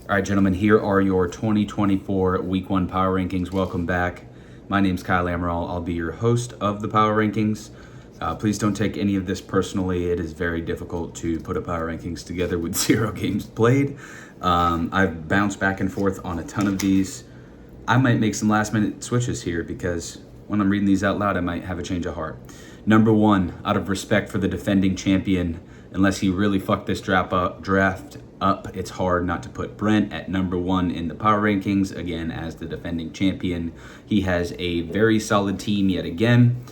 All right, gentlemen, here are your 2024 Week 1 Power Rankings. Welcome back. My name's Kyle Amaral. I'll be your host of the Power Rankings. Please don't take any of this personally. It is very difficult to put a Power Rankings together with 0 games played. I've bounced back and forth on a ton of these. I might make some last-minute switches here because when I'm reading these out loud, I might have a change of heart. Number 1, out of respect for the defending champion, unless he really fucked this draft up, it's hard not to put Brent at number 1 in the power rankings. Again, as the defending champion, he has a very solid team yet again.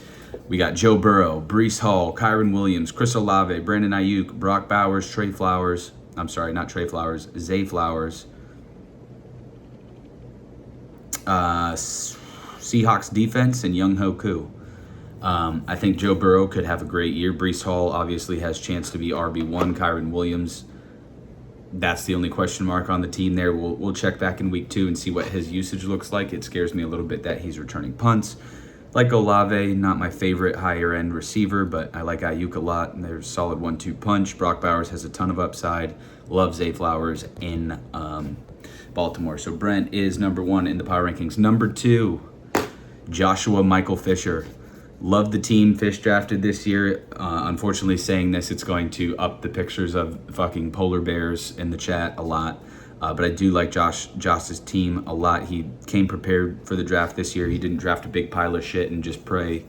We got Joe Burrow, Breece Hall, Kyron Williams, Chris Olave, Brandon Ayuk, Brock Bowers, Zay Flowers, Seahawks defense, and Young Ho Koo. I think Joe Burrow could have a great year. Breece Hall obviously has chance to be RB1. Kyron Williams, that's the only question mark on the team there. We'll check back in week 2 and see what his usage looks like. It scares me a little bit that he's returning punts. Like Olave, not my favorite higher end receiver, but I like Ayuk a lot, and there's solid 1-2 punch. Brock Bowers has a ton of upside. Love Zay Flowers in Baltimore. So Brent is number 1 in the power rankings. Number 2, Joshua Michael Fisher. Love the team Fish drafted this year. Unfortunately, saying this, it's going to up the pictures of fucking polar bears in the chat a lot. But I do like Josh's team a lot. He came prepared for the draft this year. He didn't draft a big pile of shit and just pray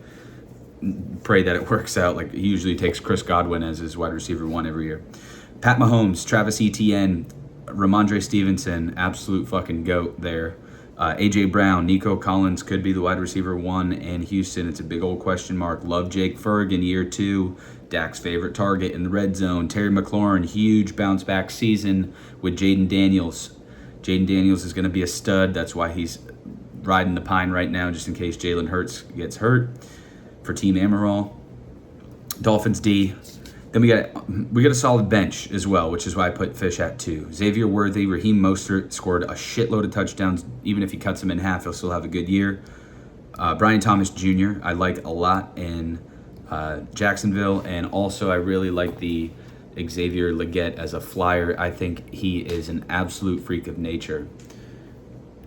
that it works out. Like, he usually takes Chris Godwin as his wide receiver 1 every year. Pat Mahomes, Travis Etienne, Ramondre Stevenson, absolute fucking GOAT there. A.J. Brown, Nico Collins could be the wide receiver 1 in Houston. It's a big old question mark. Love Jake Ferg in year 2. Dak's favorite target in the red zone. Terry McLaurin, huge bounce back season with Jaden Daniels. Jaden Daniels is going to be a stud. That's why he's riding the pine right now, just in case Jalen Hurts gets hurt for Team Amaral. Dolphins D. Then we got a solid bench as well, which is why I put Fish at 2. Xavier Worthy, Raheem Mostert scored a shitload of touchdowns. Even if he cuts them in half, he'll still have a good year. Brian Thomas Jr. I like a lot in Jacksonville, and also I really like the Xavier Legette as a flyer. I think he is an absolute freak of nature.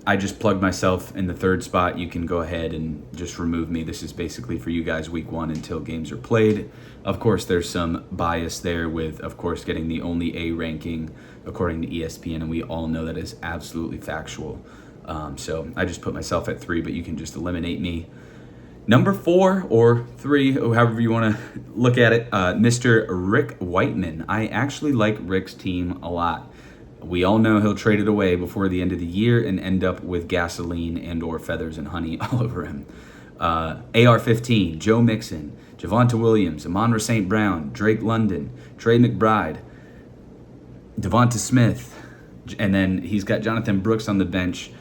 I just plugged myself in the 3rd spot. You can go ahead and just remove me. This is basically for you guys week 1 until games are played. Of course, there's some bias there with, of course, getting the only A ranking according to ESPN, and we all know that is absolutely factual. So I just put myself at 3, but you can just eliminate me. Number 4 or 3, however you want to look at it, Mr. Rick Whiteman. I actually like Rick's team a lot. We all know he'll trade it away before the end of the year and end up with gasoline and or feathers and honey all over him. AR-15, Joe Mixon, Javonte Williams, Amon-Ra St. Brown, Drake London, Trey McBride, Devonta Smith, and then he's got Jonathan Brooks on the bench.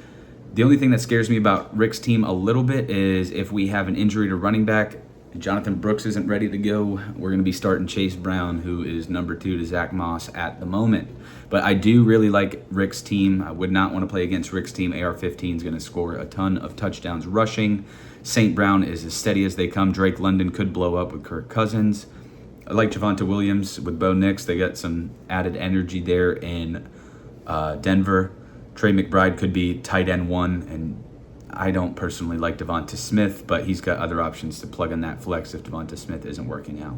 The only thing that scares me about Rick's team a little bit is if we have an injury to running back, Jonathan Brooks isn't ready to go, we're going to be starting Chase Brown, who is number 2 to Zach Moss at the moment. But I do really like Rick's team. I would not want to play against Rick's team. AR-15 is going to score a ton of touchdowns rushing. St. Brown is as steady as they come. Drake London could blow up with Kirk Cousins. I like Javonte Williams with Bo Nix. They got some added energy there in Denver. Trey McBride could be tight end 1, and I don't personally like Devonta Smith, but he's got other options to plug in that flex if Devonta Smith isn't working out.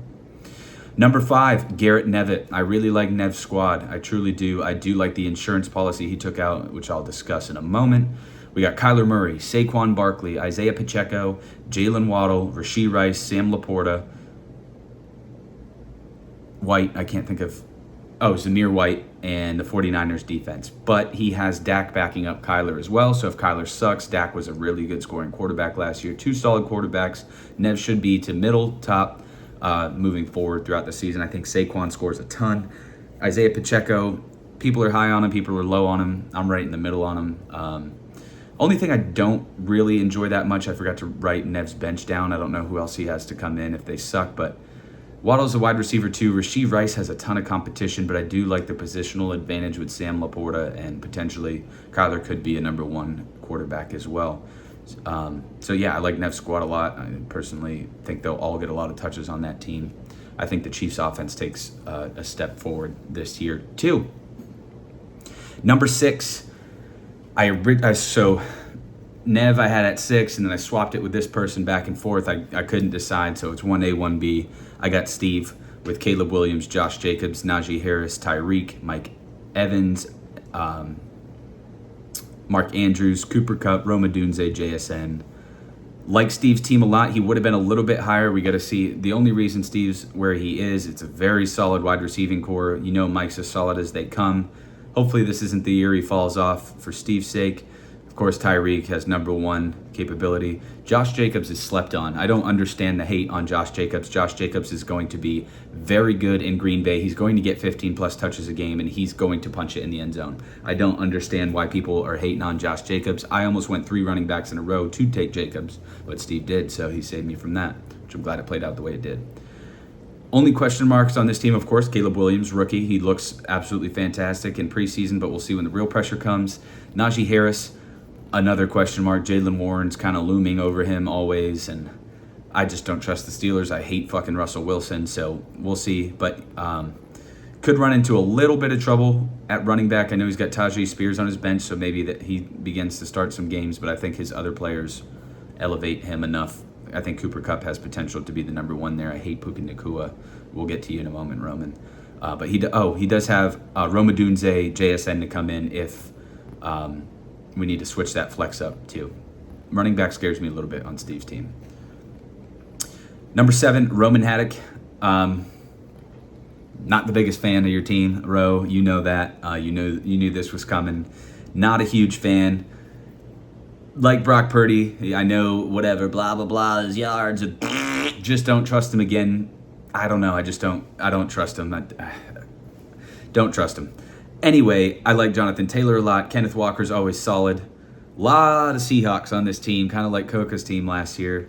Number 5, Garrett Nevitt. I really like Nev's squad. I truly do. I do like the insurance policy he took out, which I'll discuss in a moment. We got Kyler Murray, Saquon Barkley, Isaiah Pacheco, Jalen Waddle, Rashee Rice, Sam Laporta, White, I can't think of, Zamir White, and the 49ers defense. But he has Dak backing up Kyler as well. So if Kyler sucks, Dak was a really good scoring quarterback last year. 2 solid quarterbacks. Nev should be to middle, top, moving forward throughout the season. I think Saquon scores a ton. Isaiah Pacheco, people are high on him, people are low on him. I'm right in the middle on him. Only thing I don't really enjoy that much, I forgot to write Nev's bench down. I don't know who else he has to come in if they suck, but Waddle's a wide receiver too. Rashee Rice has a ton of competition, but I do like the positional advantage with Sam Laporta, and potentially Kyler could be a number 1 quarterback as well. So yeah, I like Nev's squad a lot. I personally think they'll all get a lot of touches on that team. I think the Chiefs offense takes a step forward this year too. Number 6, so Nev I had at 6, and then I swapped it with this person back and forth. I couldn't decide, so it's 1A, 1B. I got Steve with Caleb Williams, Josh Jacobs, Najee Harris, Tyreek, Mike Evans, Mark Andrews, Cooper Kupp, Rome Odunze, JSN. Like Steve's team a lot. He would have been a little bit higher. We got to see. The only reason Steve's where he is, it's a very solid wide receiving core. You know Mike's as solid as they come. Hopefully this isn't the year he falls off for Steve's sake. Of course, Tyreek has number 1 capability. Josh Jacobs is slept on. I don't understand the hate on Josh Jacobs. Josh Jacobs is going to be very good in Green Bay. He's going to get 15-plus touches a game, and he's going to punch it in the end zone. I don't understand why people are hating on Josh Jacobs. I almost went 3 running backs in a row to take Jacobs, but Steve did, so he saved me from that, which I'm glad it played out the way it did. Only question marks on this team, of course, Caleb Williams, rookie. He looks absolutely fantastic in preseason, but we'll see when the real pressure comes. Najee Harris, another question mark. Jaylen Warren's kind of looming over him always, and I just don't trust the Steelers. I hate fucking Russell Wilson, so we'll see. But could run into a little bit of trouble at running back. I know he's got Tajay Spears on his bench, so maybe that he begins to start some games, but I think his other players elevate him enough. I think Cooper Kupp has potential to be the number 1 there. I hate Puka Nacua. We'll get to you in a moment, Roman. But he does have Rome Odunze, JSN to come in if we need to switch that flex up too. Running back scares me a little bit on Steve's team. Number 7, Roman Haddock. Not the biggest fan of your team, Ro. You know that. You knew this was coming. Not a huge fan. Like Brock Purdy, I know whatever, blah, blah, blah, his yards. Just don't trust him again. I don't know. I don't trust him. Don't trust him. Anyway, I like Jonathan Taylor a lot. Kenneth Walker's always solid. Lot of Seahawks on this team, kind of like Coca's team last year.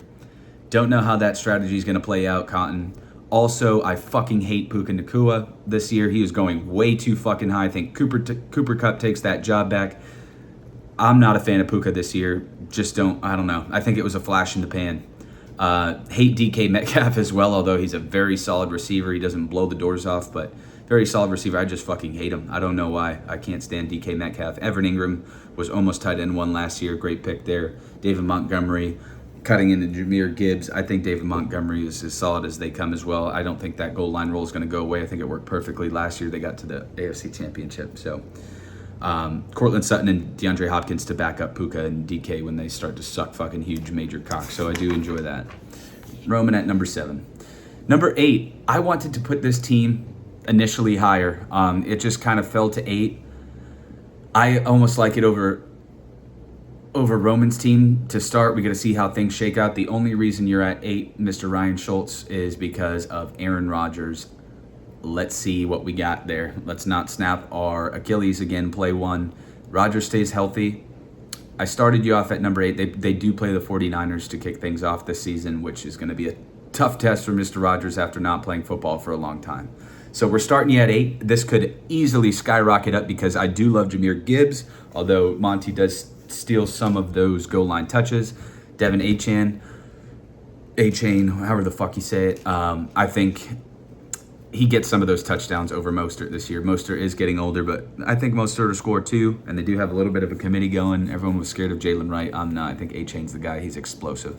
Don't know how that strategy is going to play out, Cotton. Also, I fucking hate Puka Nacua this year. He is going way too fucking high. I think Cooper Kupp takes that job back. I'm not a fan of Puka this year. I don't know. I think it was a flash in the pan. Hate DK Metcalf as well, although he's a very solid receiver. He doesn't blow the doors off, but very solid receiver. I just fucking hate him. I don't know why. I can't stand DK Metcalf. Evan Ingram was almost tight end 1 last year. Great pick there. David Montgomery cutting into Jahmyr Gibbs. I think David Montgomery is as solid as they come as well. I don't think that goal line role is going to go away. I think it worked perfectly last year. They got to the AFC Championship. So Cortland Sutton and DeAndre Hopkins to back up Puka and DK when they start to suck fucking huge major cocks. So I do enjoy that. Roman at number 7. Number 8, I wanted to put this team initially higher. It just kind of fell to 8. I almost like it over Roman's team to start. We got to see how things shake out. The only reason you're at 8, Mr. Ryan Schultz, is because of Aaron Rodgers. Let's see what we got there. Let's not snap our Achilles again, play 1. Rodgers stays healthy. I started you off at number 8. They do play the 49ers to kick things off this season, which is going to be a tough test for Mr. Rodgers after not playing football for a long time. So we're starting you at 8. This could easily skyrocket up because I do love Jahmyr Gibbs, although Monty does steal some of those goal line touches. Devin Achane, however the fuck you say it. I think he gets some of those touchdowns over Mostert this year. Mostert is getting older, but I think Mostert will score 2, and they do have a little bit of a committee going. Everyone was scared of Jalen Wright. I'm not. I think Achane's the guy. He's explosive.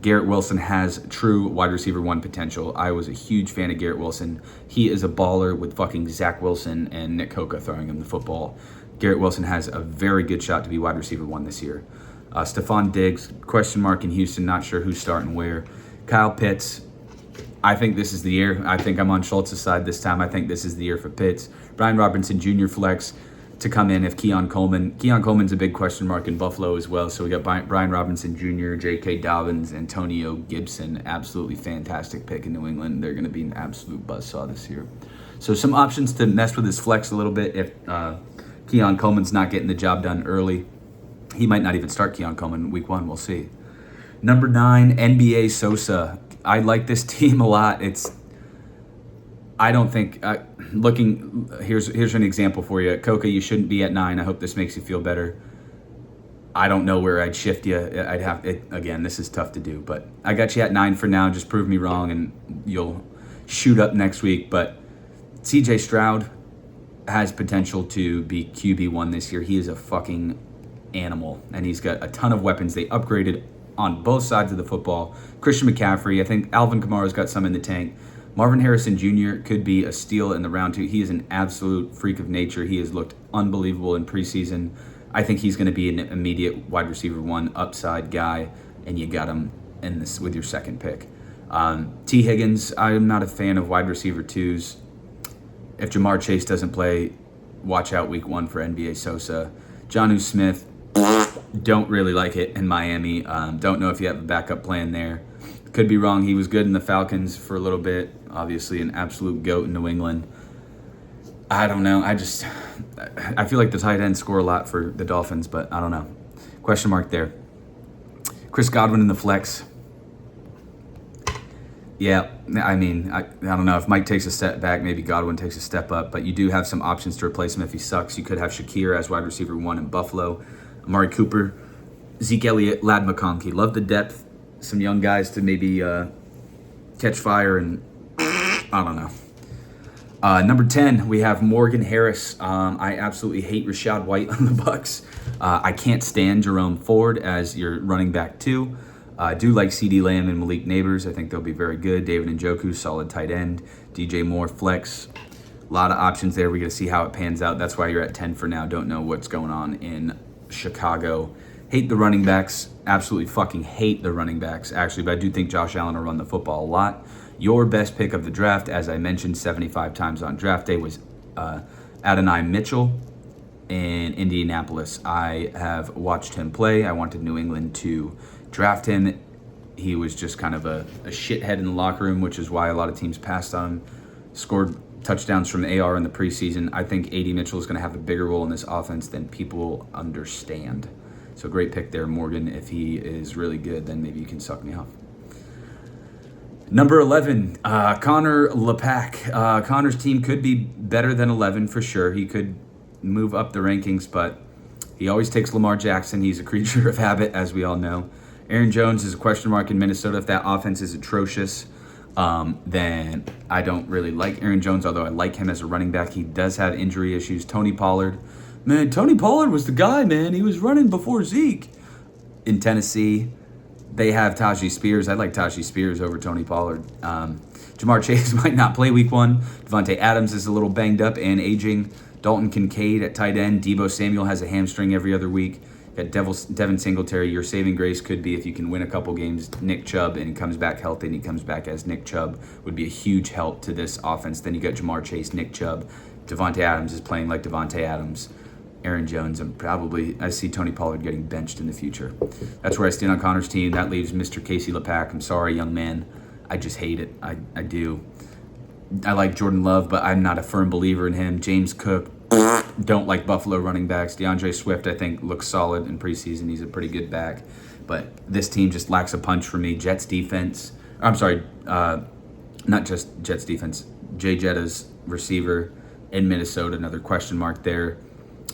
Garrett Wilson has true wide receiver 1 potential. I was a huge fan of Garrett Wilson. He is a baller with fucking Zach Wilson and Nick Coca throwing him the football. Garrett Wilson has a very good shot to be wide receiver 1 this year. Stephon Diggs, question mark in Houston, not sure who's starting where. Kyle Pitts, I think this is the year. I think I'm on Schultz's side this time. I think this is the year for Pitts. Brian Robinson Jr. flex to come in if Keon Coleman's a big question mark in Buffalo as well. So we got Brian Robinson Jr., J.K. Dobbins, Antonio Gibson. Absolutely fantastic pick in New England. They're going to be an absolute buzzsaw this year. So some options to mess with his flex a little bit if Keon Coleman's not getting the job done early. He might not even start Keon Coleman week 1. We'll see. Number 9, NBA Sosa. I like this team a lot. Here's an example for you. Coca, you shouldn't be at 9. I hope this makes you feel better. I don't know where I'd shift you. Again, this is tough to do, but I got you at 9 for now. Just prove me wrong and you'll shoot up next week. But CJ Stroud, has potential to be QB1 this year. He is a fucking animal, and he's got a ton of weapons. They upgraded on both sides of the football. Christian McCaffrey, I think Alvin Kamara's got some in the tank. Marvin Harrison Jr. could be a steal in the round 2. He is an absolute freak of nature. He has looked unbelievable in preseason. I think he's going to be an immediate wide receiver 1 upside guy, and you got him in this with your second pick. T. Higgins, I'm not a fan of wide receiver 2s. If Jamar Chase doesn't play, watch out week 1 for NBA Sosa. Jonnu Smith, don't really like it in Miami. Don't know if you have a backup plan there. Could be wrong. He was good in the Falcons for a little bit. Obviously an absolute GOAT in New England. I don't know. I feel like the tight ends score a lot for the Dolphins, but I don't know. Question mark there. Chris Godwin in the flex. Yeah, I mean, I don't know. If Mike takes a step back, maybe Godwin takes a step up, but you do have some options to replace him if he sucks. You could have Shakir as wide receiver 1 in Buffalo, Amari Cooper, Zeke Elliott, Lad McConkey. Love the depth. Some young guys to maybe catch fire, and I don't know. Number 10, we have Morgan Harris. I absolutely hate Rashad White on the Bucks. I can't stand Jerome Ford as your running back 2. I do like CeeDee Lamb and Malik Neighbors. I think they'll be very good. David Njoku, solid tight end. DJ Moore, flex. A lot of options there. We're going to see how it pans out. That's why you're at 10 for now. Don't know what's going on in Chicago. Hate the running backs. Absolutely fucking hate the running backs, actually. But I do think Josh Allen will run the football a lot. Your best pick of the draft, as I mentioned 75 times on draft day, was Adonai Mitchell in Indianapolis. I have watched him play. I wanted New England to draft him. He was just kind of a shithead in the locker room, which is why a lot of teams passed on him. Scored touchdowns from AR in the preseason. I think A.D. Mitchell is going to have a bigger role in this offense than people understand. So great pick there, Morgan. If he is really good, then maybe you can suck me off. Number 11, Connor LePack. Connor's team could be better than 11 for sure. He could move up the rankings, but he always takes Lamar Jackson. He's a creature of habit, as we all know. Aaron Jones is a question mark in Minnesota. If that offense is atrocious, then I don't really like Aaron Jones, although I like him as a running back. He does have injury issues. Tony Pollard. Man, Tony Pollard was the guy, man. He was running before Zeke. In Tennessee, they have Tajee Spears. I like Tajee Spears over Tony Pollard. Jamar Chase might not play week 1. Devontae Adams is a little banged up and aging. Dalton Kincaid at tight end. Deebo Samuel has a hamstring every other week. Got Devin Singletary. Your saving grace could be if you can win a couple games. Nick Chubb, and he comes back healthy, and he comes back as Nick Chubb, would be a huge help to this offense. Then you got Jamar Chase, Nick Chubb. Devontae Adams is playing like Devontae Adams. Aaron Jones, and I see Tony Pollard getting benched in the future. That's where I stand on Connor's team. That leaves Mr. Casey LePack. I'm sorry, young man. I just hate it. I do. I like Jordan Love, but I'm not a firm believer in him. James Cook, don't like Buffalo running backs. DeAndre Swift, I think, looks solid in preseason. He's a pretty good back. But this team just lacks a punch for me. Jets defense. I'm sorry, not just Jets defense. Jay Jetta's receiver in Minnesota, another question mark there.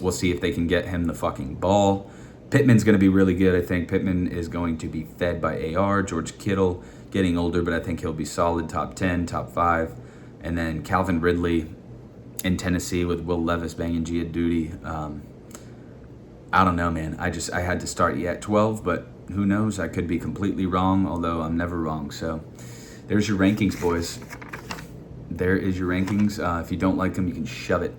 We'll see if they can get him the fucking ball. Pittman's going to be really good. I think Pittman is going to be fed by AR. George Kittle, getting older, but I think he'll be solid, top 10, top 5. And then Calvin Ridley in Tennessee with Will Levis banging Gia Duty. I don't know, man. I had to start you at 12, but who knows? I could be completely wrong, although I'm never wrong. So there's your rankings, boys. There is your rankings. If you don't like them, you can shove it.